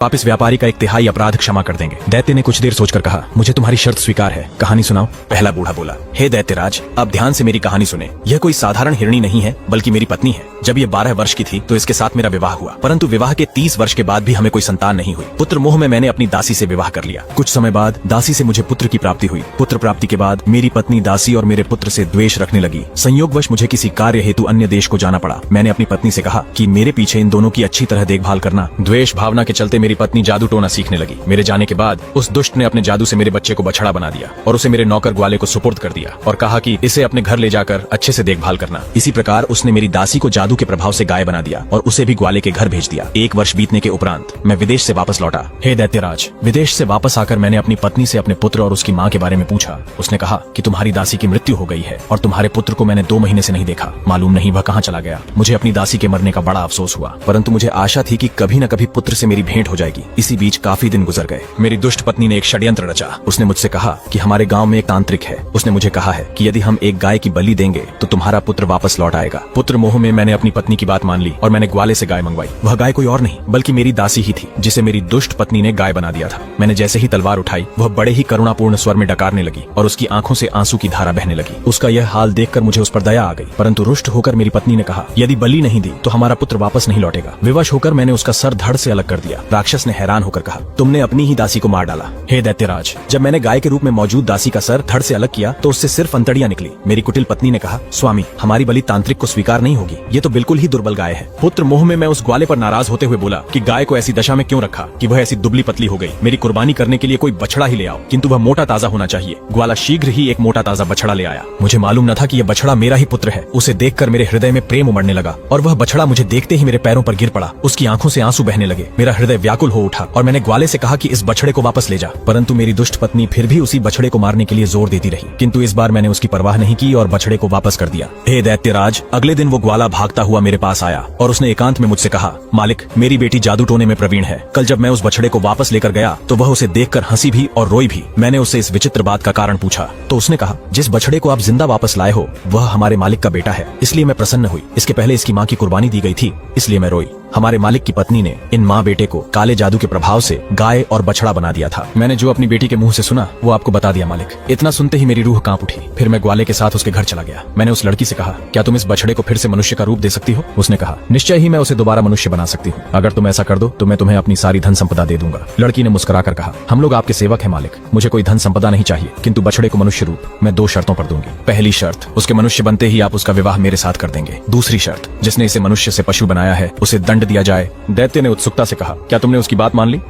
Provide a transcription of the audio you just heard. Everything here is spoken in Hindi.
आप इस व्यापारी का 1/3 अपराध क्षमा कर देंगे। दैत्य ने कुछ देर सोचकर कहा, मुझे तुम्हारी शर्त स्वीकार है, कहानी सुनाओ। पहला बूढ़ा बोला, हे दैत्यराज, अब ध्यान से मेरी कहानी सुने। यह कोई साधारण हिरणी नहीं है, बल्कि मेरी पत्नी है। जब ये 12 वर्ष की थी तो इसके साथ मेरा विवाह हुआ, परंतु विवाह के 30 वर्ष के बाद भी हमें कोई संतान नहीं हुई। पुत्र मोह में मैंने अपनी दासी से विवाह कर लिया। कुछ समय बाद दासी से मुझे पुत्र की प्राप्ति हुई। पुत्र प्राप्ति के बाद मेरी पत्नी दासी और मेरे पुत्र से द्वेष रखने लगी। संयोगवश मुझे किसी कार्य हेतु अन्य देश को जाना पड़ा। मैंने अपनी पत्नी से कहा कि मेरे पीछे इन दोनों की अच्छी तरह देखभाल करना। द्वेष भावना के चलते मेरी पत्नी जादू टोना सीखने लगी। मेरे जाने के बाद उस दुष्ट ने अपने जादू से मेरे बच्चे को बछड़ा बना दिया और उसे मेरे नौकर ग्वाले को सुपुर्द कर दिया और कहा कि इसे अपने घर ले जाकर अच्छे से देखभाल करना। इसी प्रकार उसने मेरी दासी को जादू के प्रभाव से गाय बना दिया और उसे भी ग्वाले के घर भेज दिया। 1 वर्ष बीतने के उपरांत मैं विदेश से वापस लौटा। हे दैत्यराज, विदेश से वापस आकर मैंने अपनी पत्नी से अपने पुत्र और उसकी माँ के बारे में पूछा। उसने कहा कि तुम्हारी दासी की मृत्यु हो गई है और तुम्हारे पुत्र को मैंने 2 महीने से नहीं देखा। मालूम नहीं वह कहाँ चला गया। मुझे अपनी दासी के मरने का बड़ा अफसोस हुआ, परंतु मुझे आशा थी कि कभी न कभी पुत्र से मेरी भेंट हो जाएगी। इसी बीच काफी दिन गुजर गए। मेरी दुष्ट पत्नी ने एक षड्यंत्र रचा। उसने मुझसे कहा कि हमारे गांव में एक तांत्रिक है। उसने मुझे कहा है कि यदि हम एक गाय की बलि देंगे तो तुम्हारा पुत्र वापस लौट आएगा। पुत्र मोह में मैंने अपनी पत्नी की बात मान ली और मैंने ग्वाले से गाय मंगवाई। वह गाय कोई और नहीं बल्कि मेरी दासी ही थी, जिसे मेरी दुष्ट पत्नी ने गाय बना दिया था। मैंने जैसे ही तलवार उठाई, वह बड़े ही करुणापूर्ण स्वर में डकारने लगी और उसकी आंखों से आंसू की धारा बहने लगी। उसका यह हाल देखकर मुझे उस पर दया आ गई, परंतु रुष्ट होकर मेरी पत्नी ने कहा, यदि बलि नहीं दी तो हमारा पुत्र वापस नहीं लौटेगा। विवश होकर मैंने उसका सर धड़ से अलग कर दिया। राक्षस ने हैरान होकर कहा, तुमने अपनी ही दासी को मार डाला। हे दैत्यराज, जब मैंने गाय के रूप में मौजूद दासी का सर धड़ से अलग किया तो उससे सिर्फ अंतड़ियां निकली। मेरी कुटिल पत्नी ने कहा, स्वामी, हमारी बलि तांत्रिक को स्वीकार नहीं होगी। ये तो बिल्कुल ही दुर्बल गाय है। पुत्र मोह में मैं उस ग्वाले पर नाराज होते हुए बोला कि गाय को ऐसी दशा में क्यों रखा कि वह ऐसी दुबली पतली हो गई। मेरी कुर्बानी करने के लिए कोई बछड़ा ही ले आओ, किंतु वह मोटा ताजा होना चाहिए। ग्वाला शीघ्र ही एक मोटा ताजा बछड़ा ले आया। मुझे मालूम न था कि यह बछड़ा मेरा ही पुत्र है। उसे देखकर मेरे हृदय में प्रेम उमड़ने लगा और वह बछड़ा मुझे देखते ही मेरे पैरों पर गिर पड़ा। उसकी आंखों से आंसू बहने लगे। मेरा हृदय व्याकुल हो उठा और मैंने ग्वाले से कहा कि इस बछड़े को वापस ले जा, परंतु मेरी दुष्ट पत्नी फिर भी उसी बछड़े को मारने के लिए जोर देती रही। किंतु इस बार मैंने उसकी परवाह नहीं की और बछड़े को वापस कर दिया। हे दैत्यराज, अगले दिन वो ग्वाला भागता हुआ मेरे पास आया और उसने एकांत में मुझसे कहा, मालिक, मेरी बेटी जादू टोने में प्रवीण है। कल जब मैं उस बछड़े को वापस लेकर गया तो वह उसे देखकर हंसी भी और रोई भी। मैंने उससे इस विचित्र बात का कारण पूछा तो उसने कहा, जिस बछड़े को आप जिंदा वापस लाए हो वह हमारे मालिक का बेटा है, इसलिए मैं प्रसन्न हुई। इसके पहले इसकी माँ की कुर्बानी दी गई थी, इसलिए मैं रोई। हमारे मालिक की पत्नी ने इन माँ बेटे को काले जादू के प्रभाव से गाय और बछड़ा बना दिया था। मैंने जो अपनी बेटी के मुंह से सुना वो आपको बता दिया मालिक। इतना सुनते ही मेरी रूह कांप उठी। फिर मैं ग्वाले के साथ उसके घर चला गया। मैंने उस लड़की से कहा, क्या तुम इस बछड़े को फिर से मनुष्य का रूप दे सकती हो? उसने कहा, निश्चय ही मैं उसे दोबारा मनुष्य बना सकती हूँ। अगर तुम ऐसा कर दो तो मैं तुम्हें अपनी सारी धन संपदा दे दूंगा। लड़की ने मुस्कुराकर कहा, हम लोग आपके सेवक हैं मालिक, मुझे कोई धन संपदा नहीं चाहिए, किंतु बछड़े को मनुष्य रूप मैं 2 शर्तों पर दूंगी। पहली शर्त, उसके मनुष्य बनते ही आप उसका विवाह मेरे साथ कर देंगे। दूसरी शर्त, जिसने इसे मनुष्य से पशु बनाया है उसे दंड दिया जाए। दैत्य ने उत्सुकता से कहा, क्या तुमने उसकी बात मान ली?